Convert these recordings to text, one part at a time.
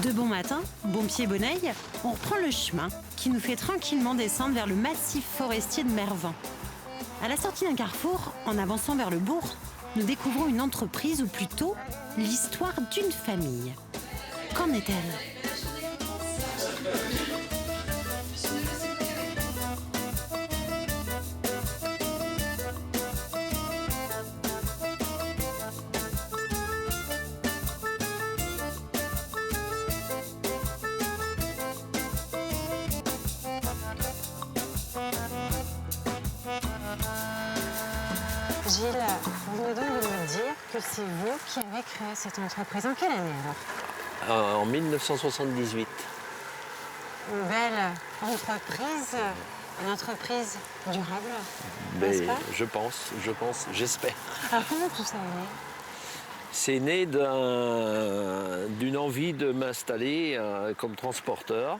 De bon matin, bon pied, bon oeil, on reprend le chemin qui nous fait tranquillement descendre vers le massif forestier de Mervan. À la sortie d'un carrefour, en avançant vers le bourg, nous découvrons une entreprise, ou plutôt l'histoire d'une famille. Qu'en est-elle ? Gilles, vous venez donc de me dire que c'est vous qui avez créé cette entreprise. En quelle année alors? En 1978. Une belle entreprise, une entreprise durable, Mais n'est-ce pas? je pense, j'espère. Alors comment tout ça est né? C'est né d'une envie de m'installer comme transporteur.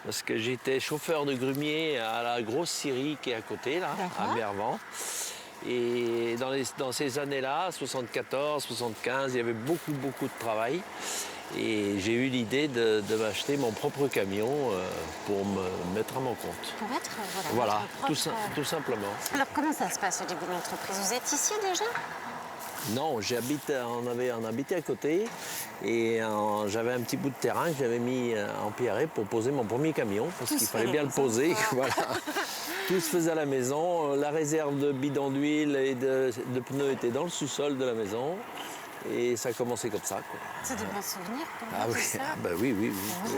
Parce que j'étais chauffeur de grumier à la grosse scierie qui est à côté, là, à Mervan. Et dans ces années-là, 74, 75, il y avait beaucoup de travail. Et j'ai eu l'idée de m'acheter mon propre camion pour me mettre à mon compte. Pour être Voilà, votre propre... tout simplement. Alors comment ça se passe au début de l'entreprise? Vous êtes ici déjà? Non, on habitait à côté et j'avais un petit bout de terrain que j'avais mis en pierret pour poser mon premier camion parce qu'il fallait bien le poser. Voilà. Tout se faisait à la maison. La réserve de bidons d'huile et de pneus était dans le sous-sol de la maison. Et ça a commencé comme ça. C'est de bons souvenirs pour vous, Ah oui, c'est ça? ah bah oui,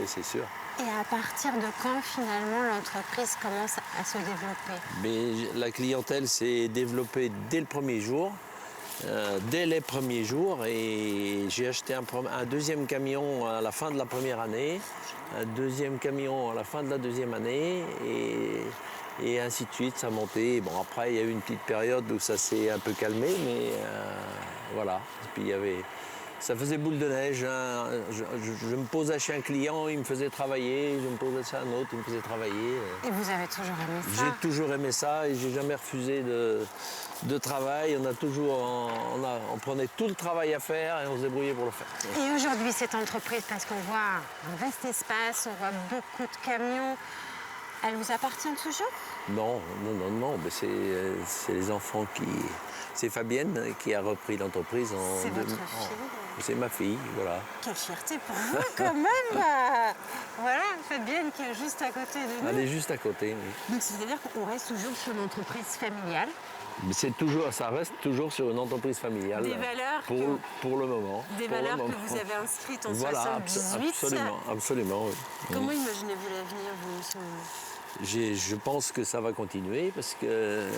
c'est sûr. Et à partir de quand, finalement, l'entreprise commence à se développer? Mais la clientèle s'est développée dès le premier jour. Dès les premiers jours, et j'ai acheté un deuxième camion à la fin de la première année, un deuxième camion à la fin de la deuxième année, et ainsi de suite, ça a monté. Bon, après, il y a eu une petite période où ça s'est un peu calmé, mais voilà. Et puis, ça faisait boule de neige. Hein. Je me posais chez un client, il me faisait travailler. Je me posais chez un autre, il me faisait travailler. Et vous avez toujours aimé ça? J'ai toujours aimé ça et j'ai jamais refusé de travail. On prenait tout le travail à faire et on se débrouillait pour le faire. Et aujourd'hui, cette entreprise, parce qu'on voit un vaste espace, on voit beaucoup de camions, elle vous appartient toujours? Non, mais c'est les enfants qui... C'est Fabienne qui a repris l'entreprise en... C'est votre fille? C'est ma fille, voilà. Quelle fierté pour vous, quand même! Voilà, Fabienne qui est juste à côté de nous. Elle est juste à côté, oui. Donc, c'est-à-dire qu'on reste toujours sur une entreprise familiale? Mais ça reste toujours sur une entreprise familiale. Des valeurs pour le moment. Des valeurs que vous avez inscrites en voilà, 78. absolument, oui. Comment imaginez-vous l'avenir, vous? Je pense que ça va continuer parce que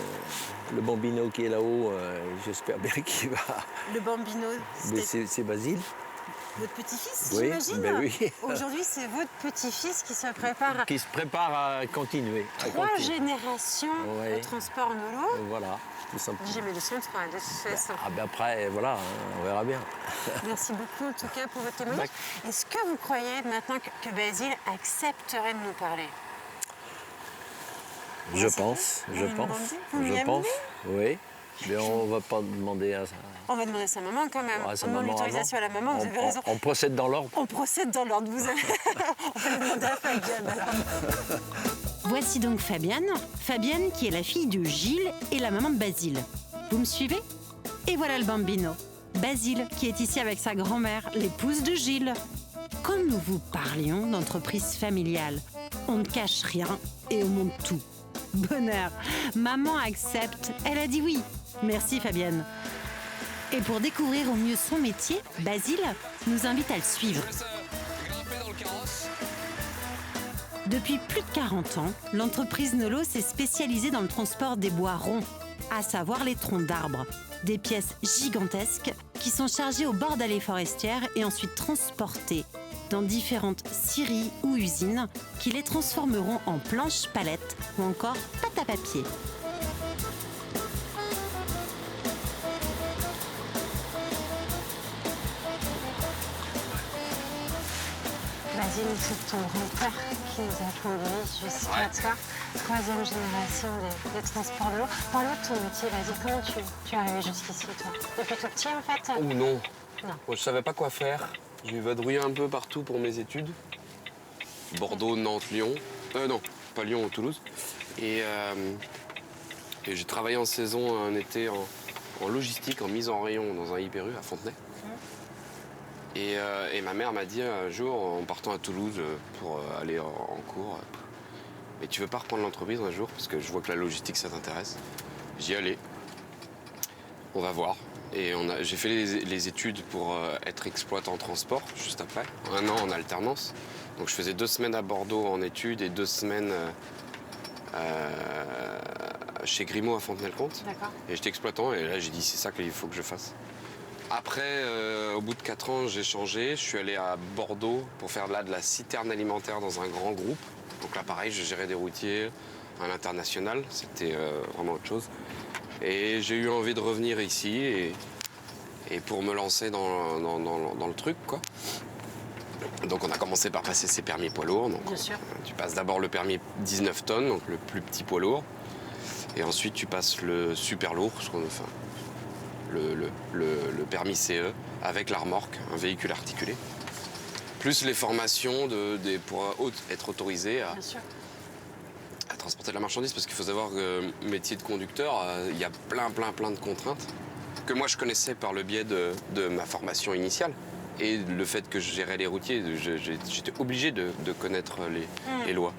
le bambino qui est là-haut, j'espère bien qu'il va... Le bambino, c'est Basile. Votre petit-fils, oui, j'imagine? Ben oui. Aujourd'hui, c'est votre petit-fils qui se prépare... Qui se prépare à continuer. Trois générations de transport Nolo. Voilà, tout simplement. J'ai mis le son 3 de toute façon. Ah ben après, voilà, on verra bien. Merci beaucoup en tout cas pour votre témoignage. Est-ce que vous croyez maintenant que Basile accepterait de nous parler? Je pense. Oui. Mais on va pas demander à ça. On va demander à sa maman quand même. Ouais, On demande l'autorisation à la maman, vous avez raison. On procède dans l'ordre. On procède dans l'ordre, vous avez... On va demander à Fabienne alors. Voici donc Fabienne. Fabienne qui est la fille de Gilles et la maman de Basile. Vous me suivez? Et voilà le bambino. Basile qui est ici avec sa grand-mère, l'épouse de Gilles. Comme nous vous parlions d'entreprise familiale, on ne cache rien et on monte tout. Bonheur. Maman accepte. Elle a dit oui. Merci Fabienne. Et pour découvrir au mieux son métier, Basile nous invite à le suivre. Depuis plus de 40 ans, l'entreprise Nolo s'est spécialisée dans le transport des bois ronds, à savoir les troncs d'arbres. Des pièces gigantesques qui sont chargées au bord d'allées forestières et ensuite transportées dans différentes scieries ou usines qui les transformeront en planches palettes ou encore pâte à papier. Basile, c'est ton grand-père qui nous a conduits jusqu'à toi. Troisième génération des transports de l'eau. Parle-moi de ton métier, Basile. Comment tu es arrivé jusqu'ici, toi? Depuis tout petit, en fait? Oh non. Non. Moi, je savais pas quoi faire. Je vais vadrouiller un peu partout pour mes études. Bordeaux, Nantes, Lyon. Non, pas Lyon, Toulouse. Et j'ai travaillé en saison un été en logistique, en mise en rayon dans un Hyper U à Fontenay. Et ma mère m'a dit un jour, en partant à Toulouse pour aller en cours, mais tu veux pas reprendre l'entreprise un jour parce que je vois que la logistique ça t'intéresse. J'y allais. On va voir. Et j'ai fait les études pour être exploitant en transport juste après, 1 an en alternance. Donc je faisais 2 semaines à Bordeaux en études et 2 semaines chez Grimaud à Fontenay-le-Comte. D'accord. Et j'étais exploitant et là j'ai dit c'est ça qu'il faut que je fasse. Après, au bout de 4 ans, j'ai changé. Je suis allé à Bordeaux pour faire de la citerne alimentaire dans un grand groupe. Donc là, pareil, je gérais des routiers à l'international. C'était vraiment autre chose. Et j'ai eu envie de revenir ici et pour me lancer dans le truc, quoi. Donc on a commencé par passer ses permis poids lourds. Donc, Bien sûr. tu passes d'abord le permis 19 tonnes, donc le plus petit poids lourd. Et ensuite, tu passes le super lourd, le permis CE avec la remorque, un véhicule articulé. Plus les formations pour être autorisé à Bien sûr. transporter de la marchandise. Parce qu'il faut savoir que métier de conducteur, il y a plein de contraintes que moi je connaissais par le biais de ma formation initiale. Et le fait que je gérais les routiers, j'étais obligé de connaître les lois.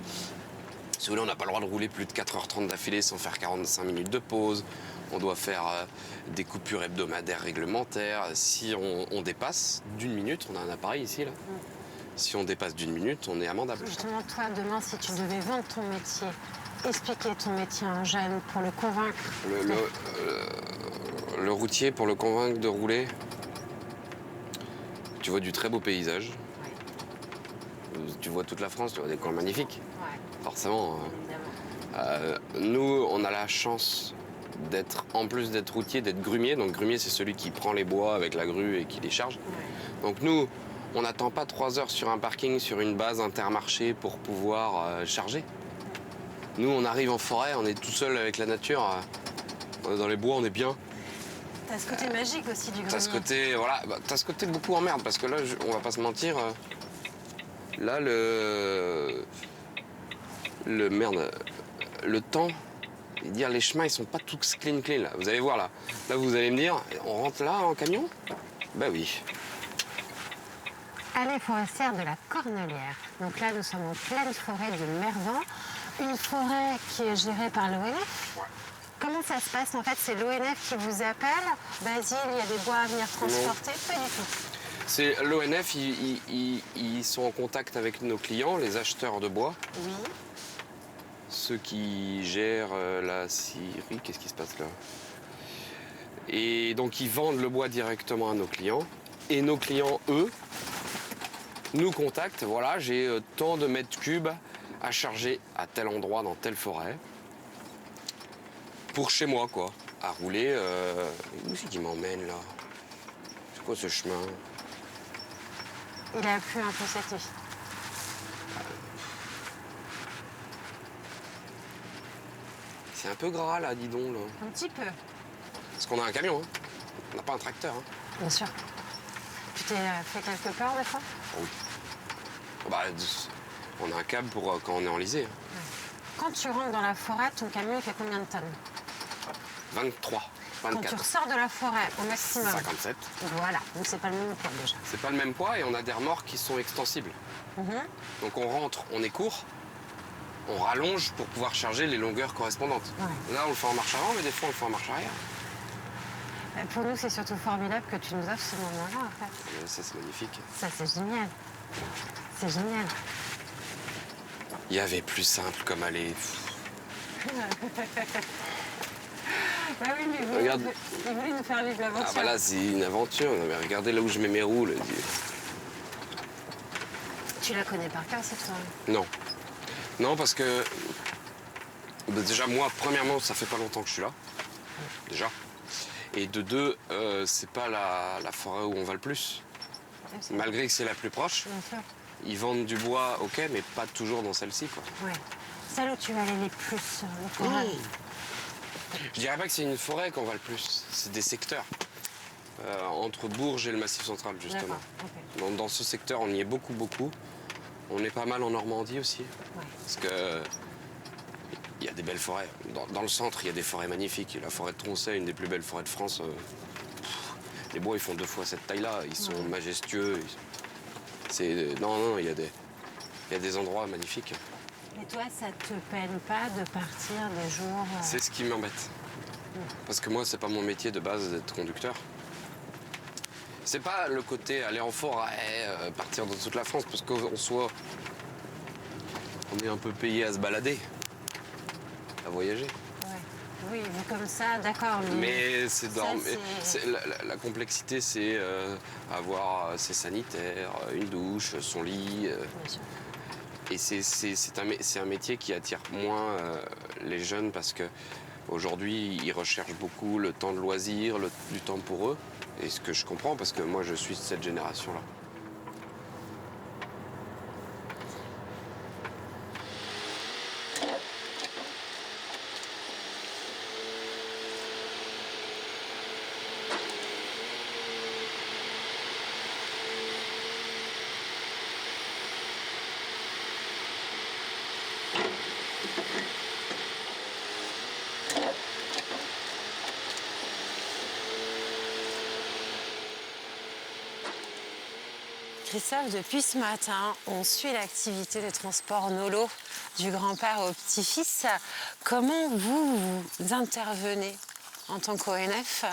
Si vous voulez, on n'a pas le droit de rouler plus de 4h30 d'affilée sans faire 45 minutes de pause. On doit faire des coupures hebdomadaires réglementaires. Si on dépasse d'1 minute, on a un appareil ici, là. Si on dépasse d'1 minute, on est amendable. Justement, toi, demain, si tu devais vendre ton métier, expliquer ton métier à un jeune pour le convaincre. Le routier, pour le convaincre de rouler, tu vois du très beau paysage. Tu vois toute la France, tu vois des coins magnifiques. Ouais, Forcément. évidemment. Nous, on a la chance en plus d'être routier, d'être grumier. Donc grumier, c'est celui qui prend les bois avec la grue et qui les charge. Ouais. Donc nous, on n'attend pas 3 heures sur un parking, sur une base Intermarché pour pouvoir charger. Nous, on arrive en forêt, on est tout seul avec la nature. On est dans les bois, on est bien. T'as ce côté magique aussi du grenier. T'as ce côté, voilà, t'as ce côté beaucoup en merde parce que là, on va pas se mentir. Là, le temps, dire les chemins, ils sont pas tous clean là. Vous allez voir là. Là, vous allez me dire, on rentre là en camion? Ben oui. Allée forestière de la Cornelière. Donc là, nous sommes en pleine forêt de Mervan, une forêt qui est gérée par l'ONF. Ouais. Comment ça se passe en fait? C'est l'ONF qui vous appelle? Basile, il y a des bois à venir transporter? Pas du tout. C'est l'ONF, ils sont en contact avec nos clients, les acheteurs de bois. Oui. Ceux qui gèrent la scierie, qu'est-ce qui se passe là? Et donc ils vendent le bois directement à nos clients. Et nos clients, eux, nous contactent. Voilà, j'ai tant de mètres cubes à charger à tel endroit dans telle forêt. Pour chez moi, quoi. À rouler. Où c'est qui m'emmène là? C'est quoi ce chemin? Il a plu un peu cette nuit. C'est un peu gras là, dis donc. Là. Un petit peu, Parce qu'on a un camion, hein. On n'a pas un tracteur. Hein. bien sûr. Tu t'es fait quelques peurs des fois? Oui. Bah, on a un câble pour quand on est enlisé. Hein. Quand tu rentres dans la forêt, ton camion il fait combien de tonnes? 23, Quand tu 24, ressors de la forêt au maximum. 57. Voilà, donc c'est pas le même poids déjà. C'est pas le même poids et on a des remorques qui sont extensibles. Donc on rentre, on est court, on rallonge pour pouvoir charger les longueurs correspondantes. Ouais. Là, on le fait en marche avant, mais des fois, on le fait en marche arrière. Pour nous, c'est surtout formidable que tu nous offres ce moment-là, en fait. Ça, c'est magnifique. Ça, c'est génial. C'est génial. Il y avait plus simple comme aller. Bah oui, mais vous, Regarde. il voulait nous faire vivre l'aventure. Ah bah là, c'est une aventure. Mais regardez là où je mets mes roues. Là. Tu la connais par cœur, cette forêt? Non. Non, parce que... bah, déjà, moi, premièrement, ça fait pas longtemps que je suis là. Déjà. Et de deux, c'est pas la forêt où on va le plus. Malgré que c'est la plus proche. Bien sûr. Ils vendent du bois, ok, mais pas toujours dans celle-ci, quoi. Ouais. Celle où tu vas aller les plus, les forêts. Je dirais pas que c'est une forêt qu'on va le plus, c'est des secteurs. entre Bourges et le Massif central, justement. D'accord, ok. Dans ce secteur, on y est beaucoup, beaucoup. On est pas mal en Normandie aussi, Ouais. parce que il y a des belles forêts. Dans le centre, il y a des forêts magnifiques. La forêt de Tronchet, une des plus belles forêts de France. Les bois, ils font 2 fois cette taille-là. Ils sont majestueux. Non, il y a des endroits magnifiques. Et toi, ça te peine pas de partir des jours... C'est ce qui m'embête. Parce que moi, c'est pas mon métier de base d'être conducteur. C'est pas le côté aller en forêt, partir dans toute la France, parce qu'en soi, on est un peu payé à se balader, à voyager. Ouais. Oui, vu comme ça, d'accord. Mais c'est Ça, c'est- la complexité, c'est avoir ses sanitaires, une douche, son lit. Bien sûr. Et c'est un métier qui attire moins les jeunes parce qu'aujourd'hui, ils recherchent beaucoup le temps de loisir, du temps pour eux. Et ce que je comprends, parce que moi, je suis de cette génération-là. Christophe, depuis ce matin, on suit l'activité des transports Nolo du grand-père au petit-fils. Comment vous intervenez en tant qu'ONF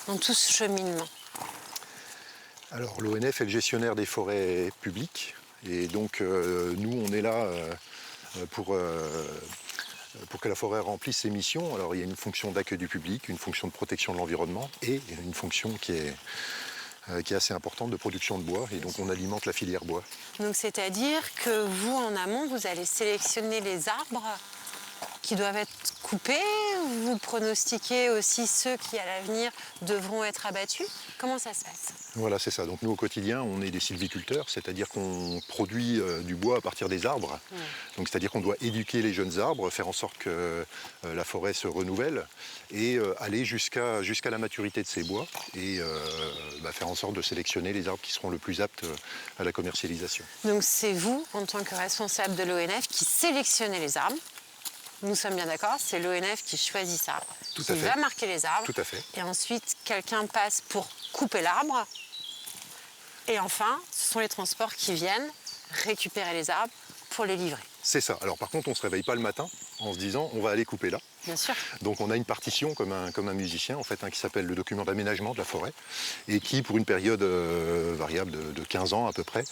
dans tout ce cheminement? Alors l'ONF est le gestionnaire des forêts publiques et donc nous on est là pour que la forêt remplisse ses missions. Alors il y a une fonction d'accueil du public, une fonction de protection de l'environnement et une fonction qui est assez importante de production de bois et donc on alimente la filière bois. Donc c'est-à-dire que vous, en amont, vous allez sélectionner les arbres qui doivent être coupés, vous pronostiquez aussi ceux qui, à l'avenir, devront être abattus. Comment ça se passe? Voilà, c'est ça. Donc nous, au quotidien, on est des sylviculteurs, c'est-à-dire qu'on produit du bois à partir des arbres. Donc c'est-à-dire qu'on doit éduquer les jeunes arbres, faire en sorte que la forêt se renouvelle et aller jusqu'à la maturité de ces bois et faire en sorte de sélectionner les arbres qui seront le plus aptes à la commercialisation. Donc c'est vous, en tant que responsable de l'ONF, qui sélectionnez les arbres. Nous sommes bien d'accord, c'est l'ONF qui choisit ça, Tout qui à fait. va marquer les arbres. Tout à fait. Et ensuite, quelqu'un passe pour couper l'arbre. Et enfin, ce sont les transports qui viennent récupérer les arbres pour les livrer. C'est ça. Alors par contre, on ne se réveille pas le matin en se disant on va aller couper là. Bien sûr. Donc on a une partition comme un musicien en fait, qui s'appelle le document d'aménagement de la forêt et qui pour une période variable de 15 ans à peu près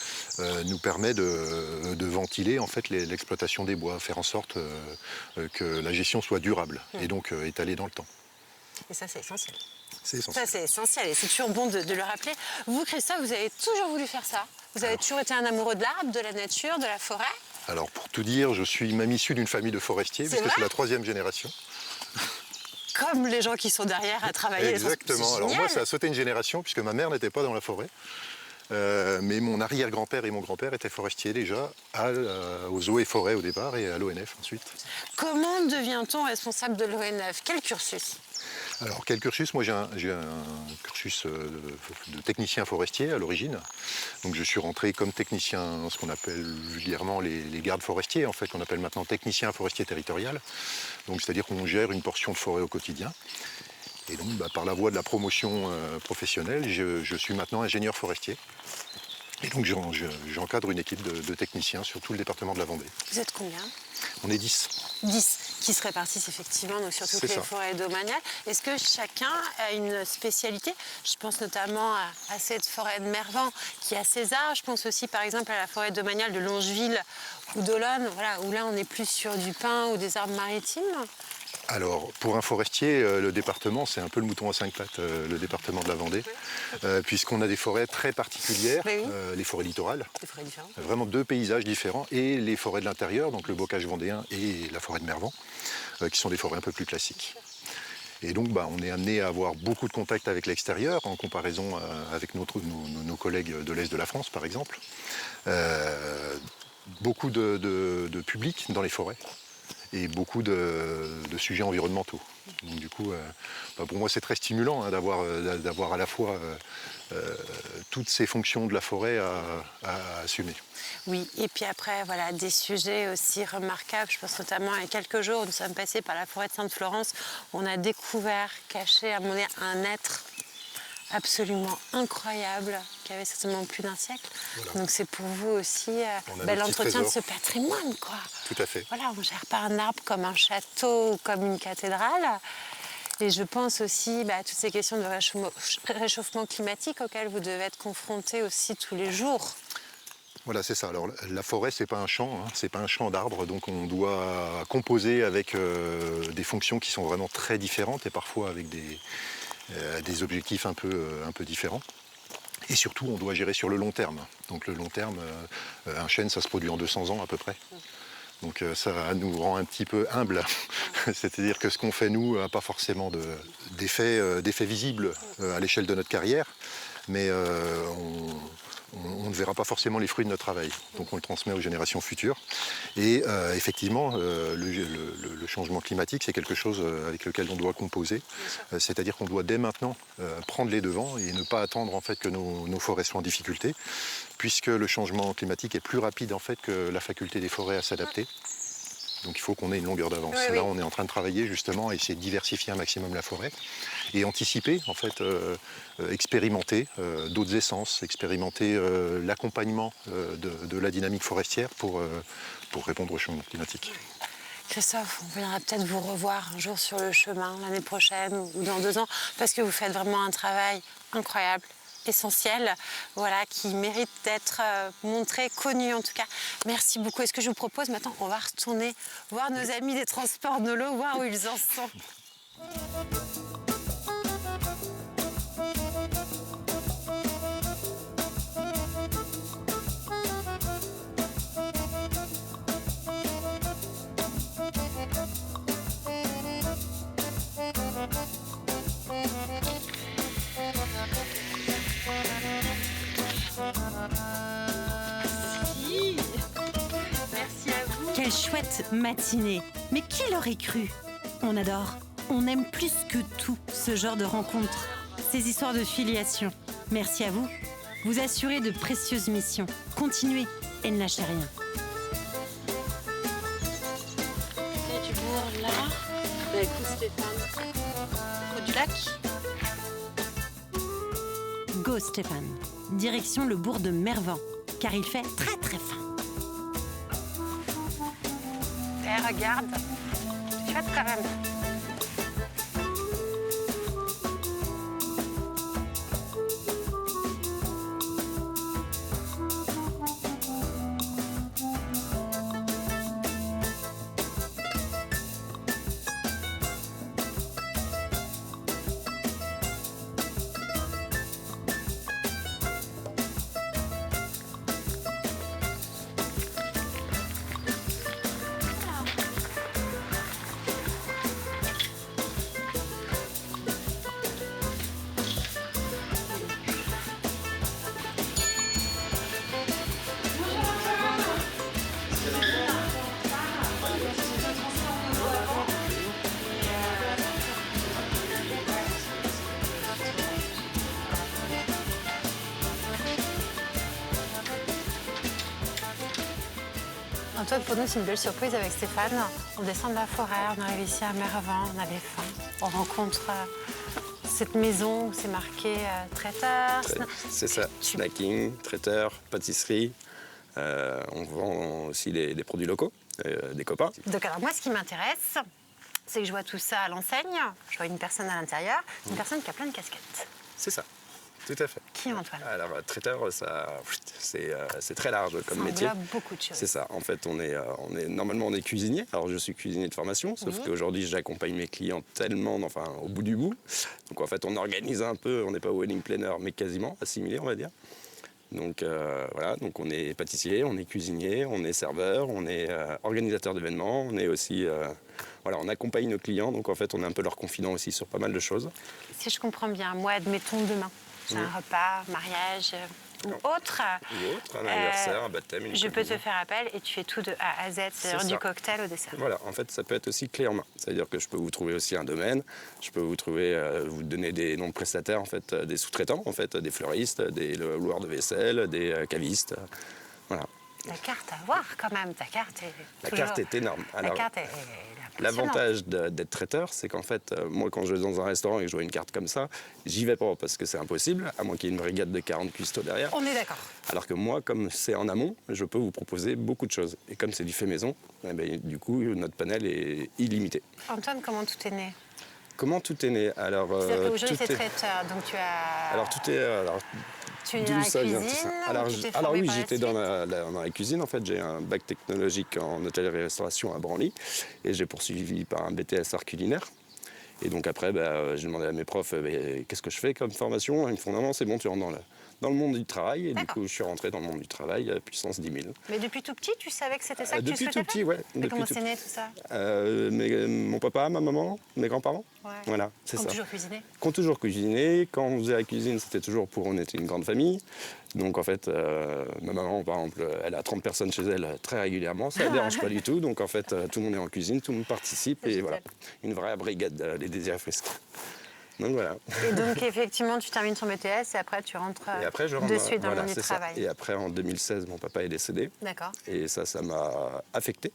nous permet de ventiler en fait l'exploitation des bois, faire en sorte que la gestion soit durable et donc étalée dans le temps. Et ça, c'est essentiel. C'est essentiel. Ça, c'est essentiel et c'est toujours bon de le rappeler. Vous, Christophe, vous avez toujours voulu faire ça? Vous avez toujours été un amoureux de l'arbre, de la nature, de la forêt? Alors pour tout dire, je suis même issu d'une famille de forestiers C'est puisque vrai c'est la 3e génération. Comme les gens qui sont derrière à travailler. Exactement. C'est Alors moi, génial. ça a sauté une génération puisque ma mère n'était pas dans la forêt. Mais mon arrière-grand-père et mon grand-père étaient forestiers déjà aux eaux et forêts au départ et à l'ONF ensuite. Comment devient-on responsable de l'ONF? Quel cursus? Alors quel cursus? Moi j'ai un cursus de technicien forestier à l'origine. Donc je suis rentré comme technicien dans ce qu'on appelle vulgairement les gardes forestiers, en fait, qu'on appelle maintenant technicien forestier territorial. Donc c'est-à-dire qu'on gère une portion de forêt au quotidien. Et donc par la voie de la promotion professionnelle, je suis maintenant ingénieur forestier. Et donc j'encadre une équipe de techniciens sur tout le département de la Vendée. Vous êtes combien? On est 10. 10 qui se répartissent effectivement donc sur toutes C'est les ça. forêts domaniales. Est-ce que chacun a une spécialité? Je pense notamment à cette forêt de Mervan qui a ses arbres. Je pense aussi par exemple à la forêt domaniale de Longeville ou d'Olonne, voilà, où là on est plus sur du pin ou des arbres maritimes. Alors, pour un forestier, le département, c'est un peu le mouton à 5 pattes, le département de la Vendée, puisqu'on a des forêts très particulières, Oui. les forêts littorales, Des forêts différentes. vraiment 2 paysages différents, et les forêts de l'intérieur, donc le bocage vendéen et la forêt de Mervan, qui sont des forêts un peu plus classiques. Et donc, on est amené à avoir beaucoup de contacts avec l'extérieur, en comparaison avec nos collègues de l'Est de la France, par exemple. Beaucoup de public dans les forêts. et beaucoup de sujets environnementaux. Donc du coup, pour moi c'est très stimulant d'avoir à la fois toutes ces fonctions de la forêt à assumer. Oui, et puis après, voilà, des sujets aussi remarquables. Je pense notamment il y a quelques jours, nous sommes passés par la forêt de Sainte-Florence. On a découvert, caché à mon nez, un être absolument incroyable qui avait certainement plus d'un siècle. Voilà. Donc c'est pour vous aussi l'entretien de ce patrimoine, quoi. Tout à fait. Voilà, on ne gère pas un arbre comme un château ou comme une cathédrale. Et je pense aussi à toutes ces questions de réchauffement climatique auxquelles vous devez être confrontés aussi tous les jours. Voilà, c'est ça. Alors la forêt, c'est pas un champ, c'est pas un champ d'arbres, donc on doit composer avec des fonctions qui sont vraiment très différentes et parfois avec des objectifs un peu différents. Et surtout, on doit gérer sur le long terme. Donc le long terme, un chêne, ça se produit en 200 ans à peu près. Donc ça nous rend un petit peu humbles. C'est-à-dire que ce qu'on fait, nous, n'a pas forcément d'effet visible à l'échelle de notre carrière, mais on ne verra pas forcément les fruits de notre travail. Donc on le transmet aux générations futures. Et effectivement, le changement climatique, c'est quelque chose avec lequel on doit composer. C'est-à-dire qu'on doit dès maintenant prendre les devants et ne pas attendre en fait, que nos forêts soient en difficulté, puisque le changement climatique est plus rapide en fait, que la faculté des forêts à s'adapter. Donc il faut qu'on ait une longueur d'avance. Oui, Là, on est en train de travailler justement à essayer de diversifier un maximum la forêt et anticiper, en fait, expérimenter d'autres essences, expérimenter l'accompagnement de la dynamique forestière pour répondre au changement climatique. Christophe, on viendra peut-être vous revoir un jour sur le chemin l'année prochaine ou dans 2 ans, parce que vous faites vraiment un travail incroyable, essentiel, voilà, qui mérite d'être montré, connu en tout cas. Merci beaucoup. Et ce que je vous propose maintenant, on va retourner voir nos amis des transports de l'eau, voir où ils en sont. Merci à vous. Quelle chouette matinée. Mais qui l'aurait cru? On adore, on aime plus que tout ce genre de rencontres, ces histoires de filiation. Merci à vous. Vous assurez de précieuses missions. Continuez et ne lâchez rien. Il y a du bourg là. Écoute Stéphane. Côte du lac. Go Stéphane. Direction le bourg de Mervan, car il fait très très faim. Eh, regarde. C'est chouette quand même. Antoine, pour nous, c'est une belle surprise avec Stéphane. On descend de la forêt, on arrive ici à Mervan, on avait faim. On rencontre cette maison où c'est marqué traiteur. C'est ça, snacking, traiteur, pâtisserie. On vend aussi des produits locaux, des copains. Donc alors moi, ce qui m'intéresse, c'est que je vois tout ça à l'enseigne. Je vois une personne à l'intérieur, une personne qui a plein de casquettes. C'est ça, tout à fait. Qui, Antoine? Alors, traiteur, c'est très large comme métier. Ça englobe beaucoup de choses. C'est ça. En fait, normalement, on est cuisinier. Alors, je suis cuisinier de formation, sauf qu'aujourd'hui, j'accompagne mes clients tellement, au bout du bout. Donc, en fait, on organise un peu, on n'est pas wedding planner, mais quasiment assimilé, on va dire. Donc, voilà, donc on est pâtissier, on est cuisinier, on est serveur, on est organisateur d'événements, on est aussi... on accompagne nos clients, donc en fait, on est un peu leur confident aussi sur pas mal de choses. Si je comprends bien, moi, admettons demain, j'ai un repas, mariage, ou autre, Ou autre, un anniversaire, un baptême, une je peux te communion. faire appel et tu fais tout de A à Z, c'est-à-dire C'est du ça. cocktail au dessert. Voilà, en fait, ça peut être aussi clé en main. C'est-à-dire que je peux vous trouver aussi un domaine, je peux vous trouver, vous donner des noms de prestataires, en fait, des sous-traitants, en fait, des fleuristes, des loueurs de vaisselle, des cavistes. Voilà. La carte à voir quand même, ta carte est La toujours- carte est énorme. La Alors, carte est impressionnante. l'avantage d'être traiteur, c'est qu'en fait, moi, quand je vais dans un restaurant et que je vois une carte comme ça, j'y vais pas parce que c'est impossible, à moins qu'il y ait une brigade de 40 cuistots derrière. On est d'accord. Alors que moi, comme c'est en amont, je peux vous proposer beaucoup de choses. Et comme c'est du fait maison, eh ben, du coup, notre panel est illimité. Antoine, comment tout est né? Comment tout est né? Alors, C'est-à-dire qu'aujourd'hui, tout c'est est- traiteur, donc tu as... Alors, tout est... Alors, tu es d'où dans la ça vient, tout cuisine ça ou Alors, tu t'es alors formé oui, par la j'étais suite dans la cuisine. En fait, j'ai un bac technologique en hôtellerie-restauration à Branly. Et j'ai poursuivi par un BTS art culinaire. Et donc après, j'ai demandé à mes profs, qu'est-ce que je fais comme formation? Ils me font, non, c'est bon, tu rentres dans le monde du travail. Et du D'accord. coup, je suis rentré dans le monde du travail à puissance 10 000. Mais depuis tout petit, tu savais que c'était ça que tu Depuis souhaitais tout petit, faire ouais. Mais depuis comment tout c'est né tout ça? Mon papa, ma maman, mes grands-parents. Ouais. Voilà, c'est Comme ça. toujours cuisiner. Qui ont toujours cuisiné. Quand on faisait la cuisine, c'était toujours on était une grande famille. Donc en fait, ma maman, par exemple, elle a 30 personnes chez elle très régulièrement. Ça ne dérange pas du tout. Donc en fait, tout le monde est en cuisine, tout le monde participe. C'est Et génial. voilà, une vraie brigade, les désirs frisques. Donc voilà. Et donc, effectivement, tu termines ton BTS et après, tu rentres Et après, je rentre de suite dans le voilà, monde du c'est ça. travail. Et après, en 2016, mon papa est décédé. D'accord. Et ça m'a affecté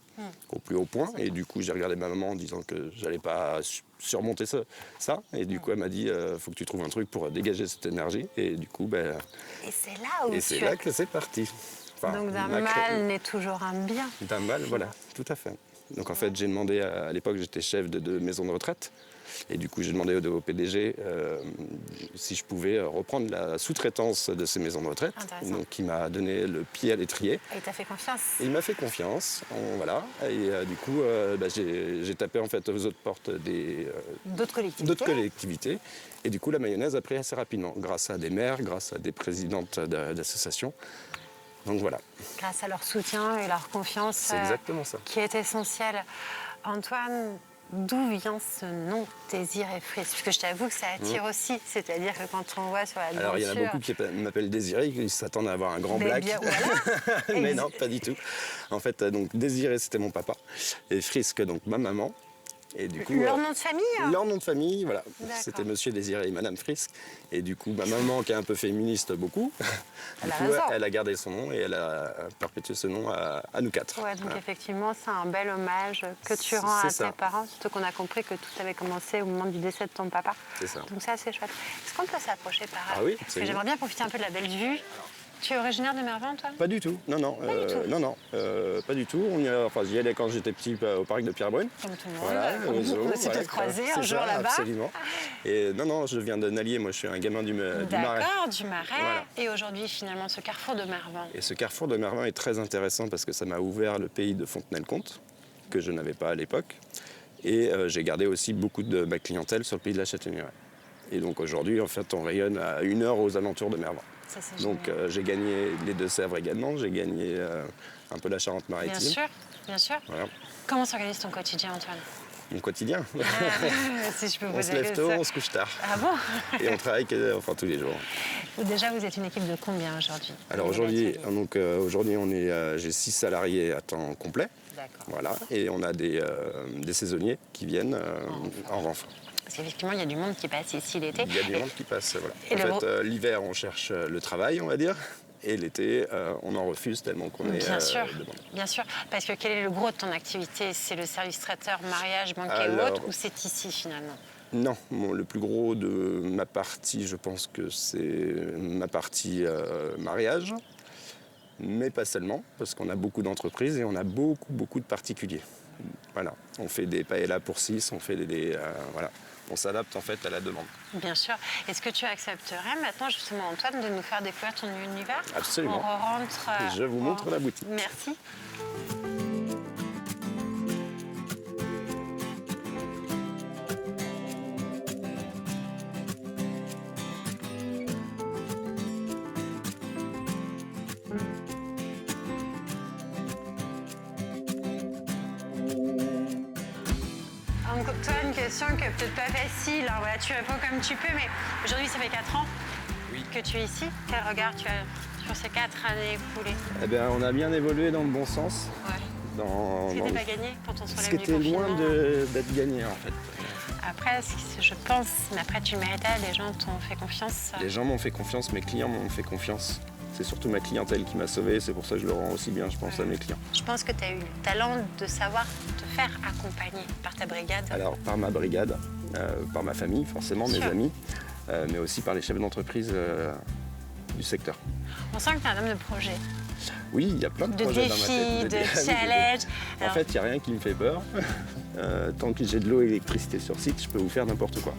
au plus haut point. Et du coup, j'ai regardé ma maman en disant que j'allais pas surmonter ça. Et du coup, elle m'a dit, faut que tu trouves un truc pour dégager cette énergie. Et du coup, Et c'est là où et c'est tu... là que c'est parti. Enfin, Donc, d'un ma cré- mal naît toujours un bien. D'un mal, voilà, tout à fait. Donc en fait, j'ai demandé, à l'époque, j'étais chef de maison de retraite. Et du coup, j'ai demandé au PDG si je pouvais reprendre la sous-traitance de ces maisons de retraite. Intéressant. Donc il m'a donné le pied à l'étrier. Et il t'a fait confiance. Et il m'a fait confiance, voilà. Et du coup, j'ai tapé en fait aux autres portes D'autres collectivités. d'autres collectivités. Et du coup, la mayonnaise a pris assez rapidement, grâce à des maires, grâce à des présidentes d'associations. Donc voilà, Grâce à leur soutien et leur confiance. c'est exactement ça. Qui est essentiel. Antoine, d'où vient ce nom Désir et Frisque? Parce que je t'avoue que ça attire aussi. C'est-à-dire que quand on voit sur la devanture... Alors il y en a beaucoup qui m'appellent Désiré, qui s'attendent à avoir un grand des black. biens- voilà. Mais non, pas du tout. En fait, donc Désiré, c'était mon papa. Et Frisque, donc ma maman. Et du coup, Leur nom de famille hein leur nom de famille, voilà. D'accord. C'était Monsieur Désiré et Madame Frisque. Et du coup, ma maman, qui est un peu féministe beaucoup, Elle du a coup, raison. elle a gardé son nom et elle a perpétué ce nom à nous quatre. Ouais, donc Voilà. effectivement, c'est un bel hommage que tu rends C'est à ça. tes parents, surtout qu'on a compris que tout avait commencé au moment du décès de ton papa. C'est ça. Donc ça, c'est chouette. Est-ce qu'on peut s'approcher par là? Ah oui, Parce que absolument. j'aimerais bien profiter un peu de la belle vue. Tu es originaire de Mervan, toi? Pas du tout, non, non, pas du tout. J'y allais quand j'étais petit au parc de Pierrebrune. Comme tout le monde. Voilà, au zoo, On s'est voilà, peut-être croisés c'est un jour ça, là-bas. Absolument. Et non, je viens de Nallier, moi je suis un gamin du Marais. D'accord, du Marais. Voilà. Et aujourd'hui, finalement, ce carrefour de Mervan. Et ce carrefour de Mervan est très intéressant parce que ça m'a ouvert le pays de Fontenay-le-Comte, que je n'avais pas à l'époque. Et j'ai gardé aussi beaucoup de ma clientèle sur le pays de la Châtaigneraie. Et donc aujourd'hui, en fait, on rayonne à 1 heure aux alentours de Mervan. Ça, c'est Donc génial. j'ai gagné les Deux-Sèvres également, j'ai gagné un peu la Charente-Maritime. Bien sûr, bien sûr. Voilà. Comment s'organise ton quotidien, Antoine? Mon quotidien. Si je peux On poser se la lève tôt, question. on se couche tard. Ah bon? Et on travaille tous les jours. Déjà, vous êtes une équipe de combien aujourd'hui? Alors aujourd'hui, j'ai 6 salariés à temps complet. D'accord. Voilà. Et on a des saisonniers qui viennent en renfort. Parce qu'effectivement, il y a du monde qui passe ici l'été. Il y a du monde qui passe. Voilà. Et En fait, l'hiver, on cherche le travail, on va dire. Et l'été, on en refuse tellement qu'on est Bien sûr, demandé. bien sûr. Parce que quel est le gros de ton activité? C'est le service traiteur, mariage, banquet ou Alors- autre, ou c'est ici finalement? Non, le plus gros de ma partie, je pense que c'est ma partie mariage. Mais pas seulement, parce qu'on a beaucoup d'entreprises et on a beaucoup de particuliers. Voilà, on fait des paellas pour 6, on fait voilà. On s'adapte en fait à la demande. Bien sûr. Est-ce que tu accepterais maintenant justement, Antoine, de nous faire découvrir ton univers? Absolument. On rentre. Je vous montre la boutique. Merci. Antoine, une question qui est peut-être pas facile. Alors voilà, tu réponds comme tu peux, mais aujourd'hui, ça fait 4 ans que tu es ici. Quel regard tu sur ces 4 années écoulées? Eh bien, on a bien évolué dans le bon sens. Ouais. Dans, Ce qui dans n'était le- pas gagné quand on se Ce relève qui du était loin confinement. d'être gagné, en fait. Après, je pense, mais après tu méritais, les gens t'ont fait confiance. Les gens m'ont fait confiance, mes clients m'ont fait confiance. C'est surtout ma clientèle qui m'a sauvé, c'est pour ça que je le rends aussi bien, je pense, à mes clients. Je pense que tu as eu le talent de savoir te faire accompagner par ta brigade. Alors, par ma brigade, par ma famille, forcément, mes Sûr. amis, mais aussi par les chefs d'entreprise du secteur. On sent que tu es un homme de projet, Oui, il y a plein de de projets dans ma défis, tête. de challenges. En Alors, fait, il n'y a rien qui me fait peur. Tant que j'ai de l'eau et de l'électricité sur site, je peux vous faire n'importe quoi.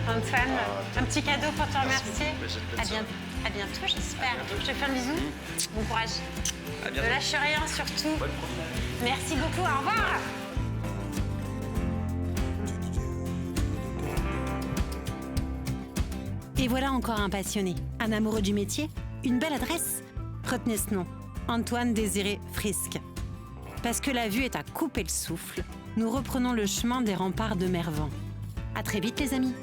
Antoine, un petit cadeau pour te remercier. À bientôt, j'espère. Je te fais un bisou. Bon courage. Ne lâche rien surtout. Merci beaucoup, au revoir. Et voilà encore un passionné, un amoureux du métier, une belle adresse. Retenez ce nom, Antoine Désiré Frisk. Parce que la vue est à couper le souffle, nous reprenons le chemin des remparts de Mervan. À très vite les amis.